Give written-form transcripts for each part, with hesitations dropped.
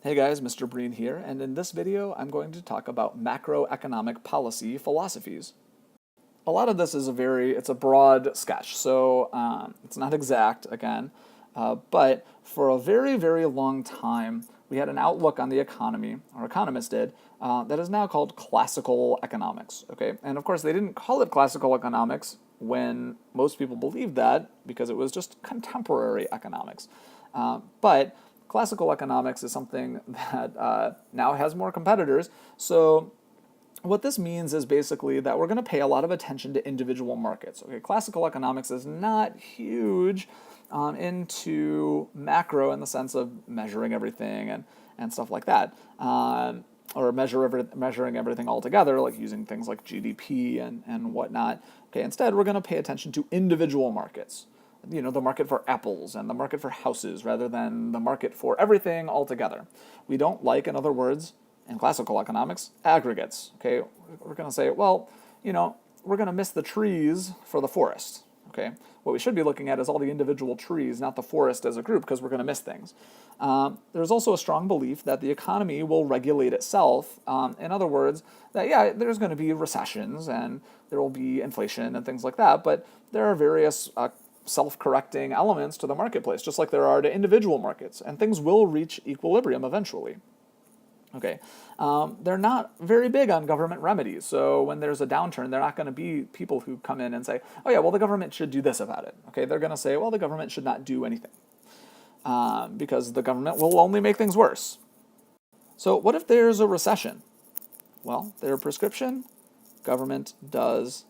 Hey guys, Mr. Breen here, and in this video I'm going to talk about macroeconomic policy philosophies. A lot of this is it's a broad sketch, so it's not exact, again, but for a very, very long time we had an outlook on the economy, or economists did, that is now called classical economics, okay? And of course they didn't call it classical economics when most people believed that, because it was just contemporary economics. But classical economics is something that now has more competitors. So what this means is basically that we're going to pay a lot of attention to individual markets. Okay, classical economics is not huge into macro in the sense of measuring everything and stuff like that, or measuring everything all together, like using things like GDP and whatnot. Okay, instead we're going to pay attention to individual markets. You know, the market for apples and the market for houses rather than the market for everything altogether. We don't like, in other words, in classical economics, aggregates. Okay, we're going to say, well, you know, we're going to miss the trees for the forest. Okay, what we should be looking at is all the individual trees, not the forest as a group, because we're going to miss things. There's also a strong belief that the economy will regulate itself. In other words, that yeah, there's going to be recessions and there will be inflation and things like that, but there are various self-correcting elements to the marketplace, just like there are to individual markets, and things will reach equilibrium eventually. Okay, they're not very big on government remedies, so when there's a downturn, they're not going to be people who come in and say, oh yeah, well the government should do this about it. Okay, they're going to say, well the government should not do anything, because the government will only make things worse. So what if there's a recession? Well, their prescription, government does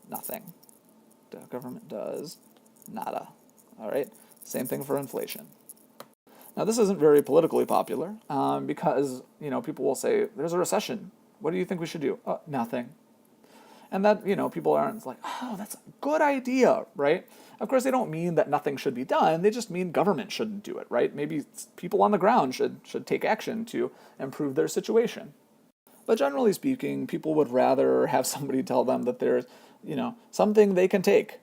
nothing. The government does nada. All right, same thing for inflation. Now this isn't very politically popular because people will say there's a recession. What do you think we should do? Nothing. And that people aren't like, oh, that's a good idea, right? Of course they don't mean that nothing should be done. They just mean government shouldn't do it, right? Maybe people on the ground should take action to improve their situation. But generally speaking, people would rather have somebody tell them that there's something they can take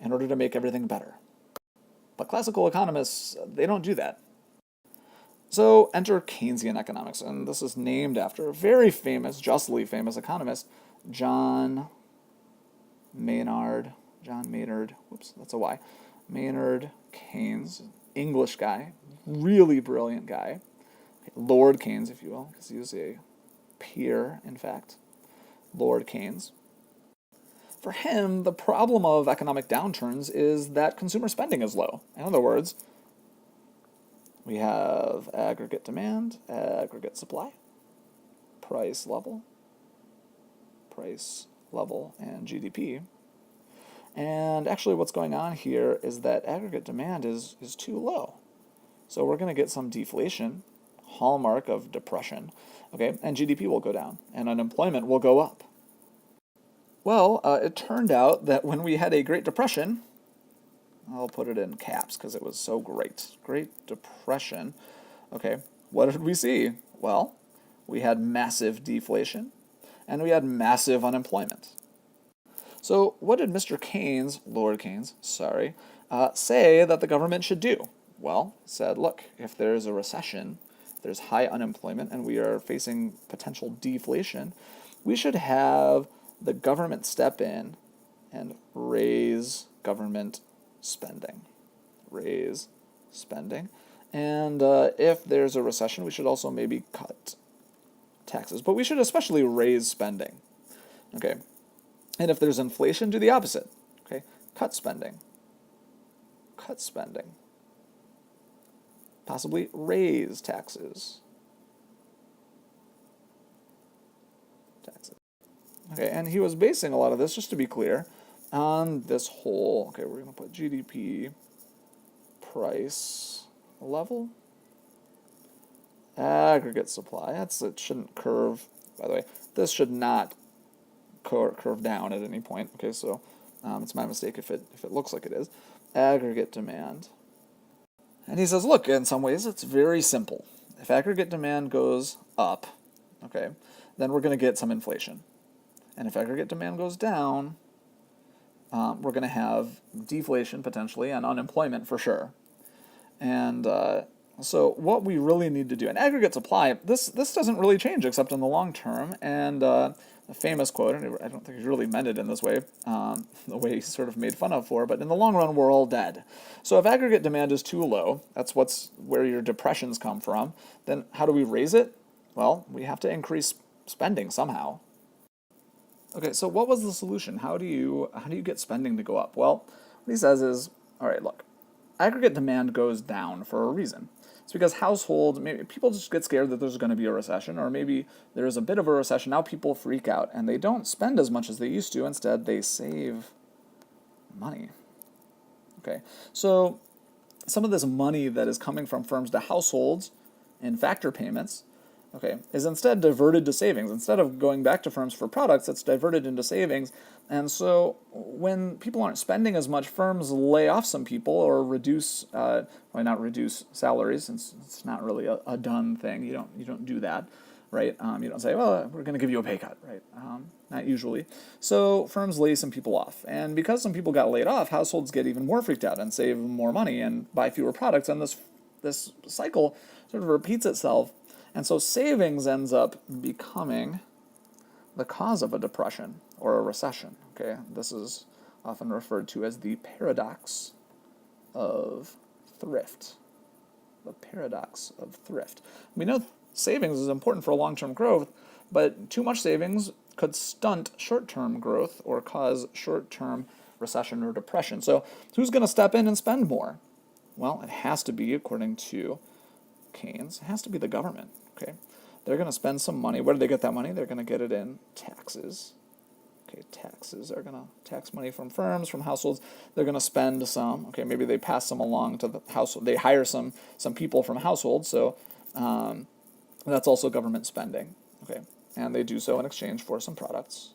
in order to make everything better. But classical economists, they don't do that. So enter Keynesian economics, and this is named after a very famous, justly famous economist, John Maynard, whoops, that's a Y, Maynard Keynes, English guy, really brilliant guy, Lord Keynes, if you will, because he was a peer, in fact, Lord Keynes. For him, the problem of economic downturns is that consumer spending is low. In other words, we have aggregate demand, aggregate supply, price level, and GDP. And actually what's going on here is that aggregate demand is too low. So we're going to get some deflation, hallmark of depression, okay, and GDP will go down, and unemployment will go up. Well, it turned out that when we had a Great Depression, I'll put it in caps because it was so great. Great Depression. Okay, what did we see? Well, we had massive deflation and we had massive unemployment. So what did Mr. Keynes, Lord Keynes, sorry, say that the government should do? Well, he said, look, if there's a recession, there's high unemployment, and we are facing potential deflation, we should have the government step in and raise government spending. Raise spending. And if there's a recession, we should also maybe cut taxes. But we should especially raise spending. Okay. And if there's inflation, do the opposite. Okay. Cut spending. Cut spending. Possibly raise taxes. Okay, and he was basing a lot of this, just to be clear, on this whole, okay, we're going to put GDP, price level, aggregate supply. It shouldn't curve, by the way. This should not curve down at any point. Okay, so it's my mistake if it looks like it is. Aggregate demand. And he says, look, in some ways it's very simple. If aggregate demand goes up, okay, then we're going to get some inflation. And if aggregate demand goes down, we're going to have deflation potentially and unemployment for sure. And So what we really need to do, and aggregate supply, this doesn't really change except in the long term. And a famous quote, and I don't think he really meant it in this way, the way he's sort of made fun of for, but in the long run, we're all dead. So if aggregate demand is too low, that's where your depressions come from, then how do we raise it? Well, we have to increase spending somehow. Okay, so what was the solution? How do you get spending to go up? Well, what he says is, all right, look, aggregate demand goes down for a reason. It's because households, maybe people just get scared that there's going to be a recession, or maybe there's a bit of a recession. Now people freak out and they don't spend as much as they used to. Instead, they save money. Okay, so some of this money that is coming from firms to households in factor payments, okay, is instead diverted to savings. Instead of going back to firms for products, it's diverted into savings. And so when people aren't spending as much, firms lay off some people or reduce, why not reduce salaries, since it's not really a done thing. You don't do that, right? You don't say, well, we're going to give you a pay cut, right? Not usually. So firms lay some people off. And because some people got laid off, households get even more freaked out and save more money and buy fewer products. And this cycle sort of repeats itself. And so savings ends up becoming the cause of a depression or a recession. Okay, this is often referred to as the paradox of thrift. The paradox of thrift. We know savings is important for long-term growth, but too much savings could stunt short-term growth or cause short-term recession or depression. So who's going to step in and spend more? Well, it has to be, according to Keynes, it has to be the government. Okay, they're going to spend some money. Where do they get that money? They're going to get it in taxes. Okay, taxes are going to tax money from firms, from households. They're going to spend some. Okay, maybe they pass some along to the household. They hire some people from households. So that's also government spending. Okay, and they do so in exchange for some products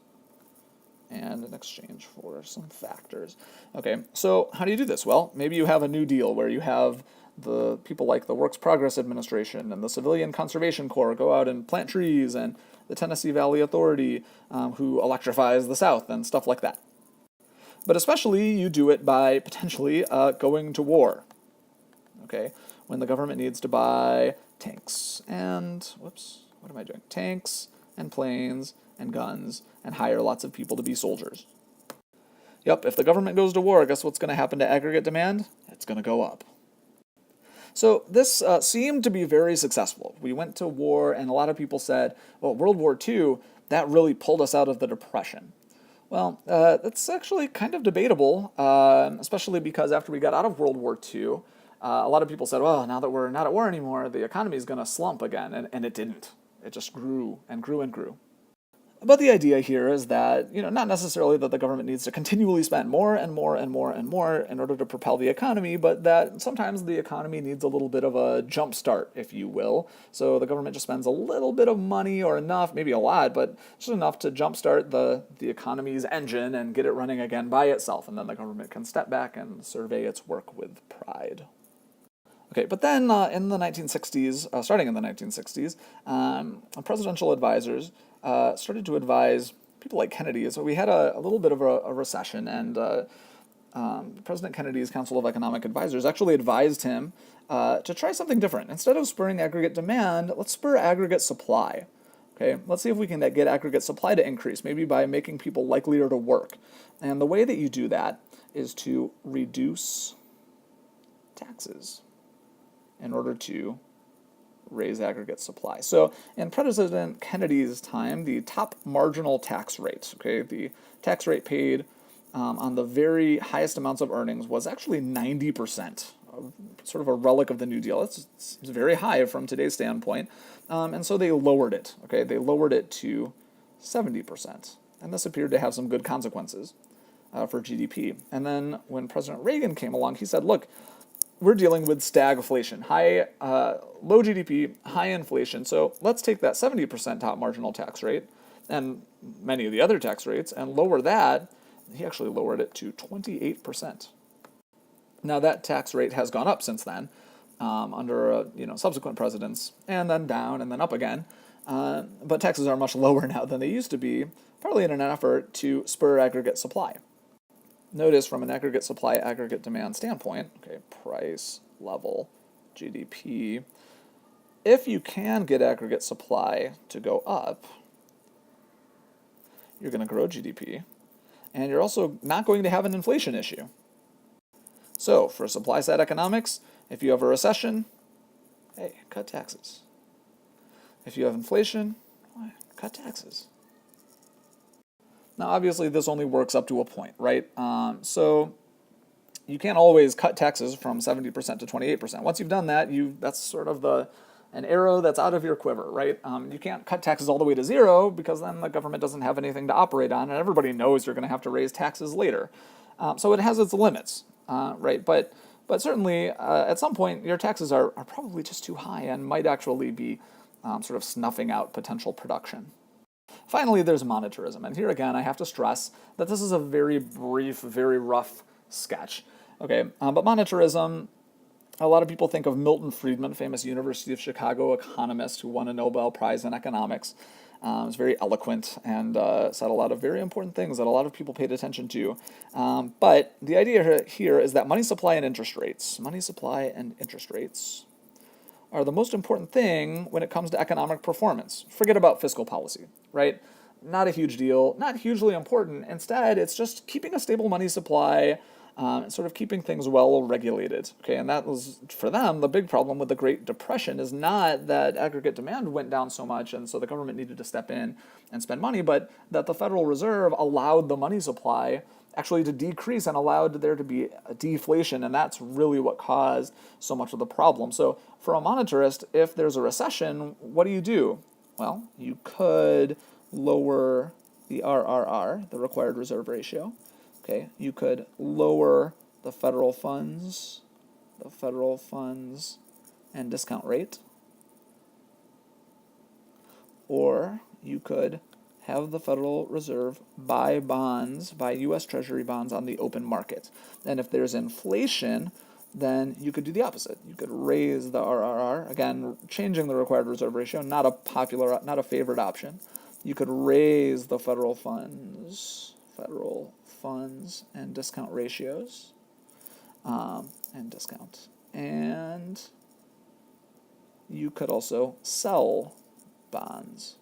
and in exchange for some factors. Okay, so how do you do this? Well, maybe you have a New Deal where you have the people like the Works Progress Administration and the Civilian Conservation Corps go out and plant trees, and the Tennessee Valley Authority who electrifies the South and stuff like that. But especially you do it by potentially going to war. Okay, when the government needs to buy tanks and, tanks and planes and guns and hire lots of people to be soldiers. Yep, if the government goes to war, guess what's going to happen to aggregate demand? It's going to go up. So this seemed to be very successful. We went to war, and a lot of people said, well, World War II, that really pulled us out of the Depression. Well, that's actually kind of debatable, especially because after we got out of World War II, a lot of people said, well, now that we're not at war anymore, the economy is going to slump again, and it didn't. It just grew and grew and grew. But the idea here is that, not necessarily that the government needs to continually spend more and more and more and more in order to propel the economy, but that sometimes the economy needs a little bit of a jump start, if you will. So the government just spends a little bit of money or enough, maybe a lot, but just enough to jumpstart the economy's engine and get it running again by itself. And then the government can step back and survey its work with pride. Okay, but then in the 1960s, starting in the 1960s, presidential advisors started to advise people like Kennedy. So we had a little bit of a recession, and President Kennedy's Council of Economic Advisors actually advised him to try something different. Instead of spurring aggregate demand, let's spur aggregate supply. Okay, let's see if we can get aggregate supply to increase, maybe by making people likelier to work. And the way that you do that is to reduce taxes in order to raise aggregate supply. So in President Kennedy's time, the top marginal tax rate, okay, the tax rate paid on the very highest amounts of earnings was actually 90%, sort of a relic of the New Deal. It's very high from today's standpoint, and so they lowered it, okay? They lowered it to 70%, and this appeared to have some good consequences for GDP. And then when President Reagan came along, he said, look, we're dealing with stagflation, low GDP, high inflation. So let's take that 70% top marginal tax rate and many of the other tax rates and lower that. He actually lowered it to 28%. Now that tax rate has gone up since then under subsequent presidents, and then down and then up again. But taxes are much lower now than they used to be, partly in an effort to spur aggregate supply. Notice from an aggregate supply, aggregate demand standpoint, okay, price level GDP. If you can get aggregate supply to go up, you're going to grow GDP, and you're also not going to have an inflation issue. So for supply side economics, if you have a recession, hey, cut taxes. If you have inflation, cut taxes. Now, obviously, this only works up to a point, right? So you can't always cut taxes from 70% to 28%. Once you've done that, that's sort of an arrow that's out of your quiver, right? You can't cut taxes all the way to zero because then the government doesn't have anything to operate on, and everybody knows you're going to have to raise taxes later. So it has its limits, right? But certainly, at some point, your taxes are probably just too high and might actually be sort of snuffing out potential production. Finally, there's monetarism. And here again, I have to stress that this is a very brief, very rough sketch. Okay, but monetarism, a lot of people think of Milton Friedman, famous University of Chicago economist who won a Nobel Prize in economics. Was very eloquent and said a lot of very important things that a lot of people paid attention to. But the idea here is that money supply and interest rates are the most important thing when it comes to economic performance. Forget about fiscal policy, right? Not a huge deal, not hugely important. Instead, it's just keeping a stable money supply, sort of keeping things well regulated. Okay, and that was, for them, the big problem with the Great Depression is not that aggregate demand went down so much and so the government needed to step in and spend money, but that the Federal Reserve allowed the money supply actually to decrease and allowed there to be a deflation, and that's really what caused so much of the problem. So for a monetarist, if there's a recession, what do? Well, you could lower the RRR, the required reserve ratio. Okay, you could lower the federal funds and discount rate, or you could have the Federal Reserve buy U.S. Treasury bonds on the open market. And if there's inflation, then you could do the opposite. You could raise the RRR, again, changing the required reserve ratio, not a favored option. You could raise the federal funds and discount ratios, and you could also sell bonds.